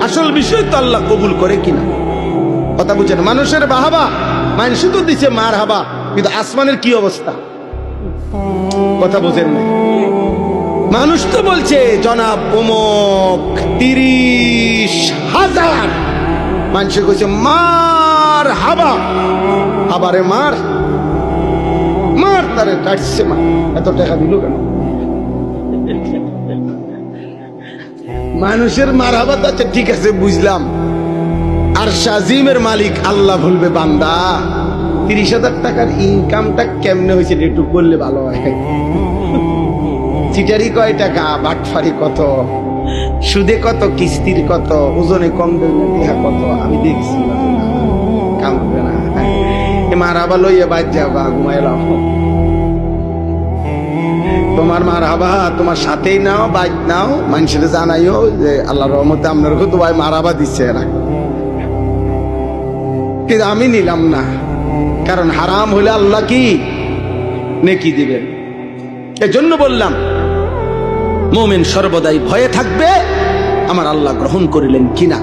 আসল বিষয় তো আল্লাহ কবুল করে কিনা। কথা বুঝছেন? মানুষের বাহাবা মানুষ তো দিচ্ছে মার হাবা, কিন্তু আসমানের কি অবস্থা কথা বুঝেন না। মানুষ তো বলছে জনাব অমুক 30,000, মানুষ কইছে মার হাবা, হাবারে মার মার তারে কাটছে, মা এত টাকা দিল কেন? মানুষের মার হাবা তো আচ্ছা ঠিক আছে বুঝলাম, আর শাজিমের মালিক আল্লাহ বলবে বান্দা 30,000 টাকার ইনকামটা কেমনে হয়েছে একটু বললে ভালো হয়। চিটারি কয় টাকা, বাটফারি কত, সুদে কত, কিস্তির কত, ওজনে কম দেহা কত, আমি দেখছি কাম হবে না। মার হাবা লইয়া বাদ যাবা, ঘুমাইলাম। তোমার মার হাবা তোমার সাথেই নাও, বাদ নাও, মানুষের জানাইও যে আল্লাহর রহমতে আপনার তো ভাই মার হাবা দিচ্ছে না, কিন্তু আমি নিলাম না, কারণ হারাম হলে আল্লাহ কি নেকি দিবেন। এজন্য বললাম মুমিন সর্বদাই ভয়ে থাকবে আমার আল্লাহ গ্রহণ করিলেন কিনা।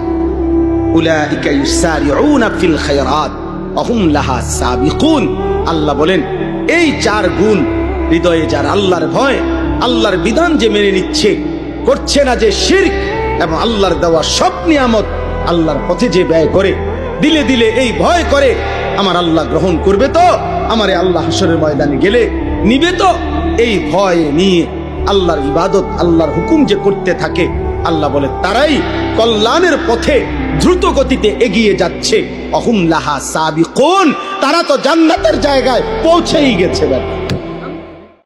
উলাইকা ইউসারিউনা ফিল খায়রাত ওয়া হুম লাহা সাবিকুন। আল্লাহ বলেন এই 4 গুণ হৃদয়ে যার আল্লাহর ভয়, আল্লাহর বিধান যে মেনে নিচ্ছে, করছে না যে শিরক, এবং আল্লাহর দেওয়া সব নিয়ামত আল্লাহর পথে যে ব্যয় করে, দিলে দিলে এই ভয় করে আমার আল্লাহ গ্রহণ করবে তো, আমারে আল্লাহ হাসরের ময়দানে গেলে নিবে তো, এই ভয় নিয়ে আল্লাহর ইবাদত, আল্লাহর হুকুম যে করতে থাকে, আল্লাহ বলে তারাই কল্যাণের পথে দ্রুত গতিতে এগিয়ে যাচ্ছে। অহুম লাহা সাবিকুন, তারা তো জান্নাতের জায়গায় পৌঁছেই গেছে।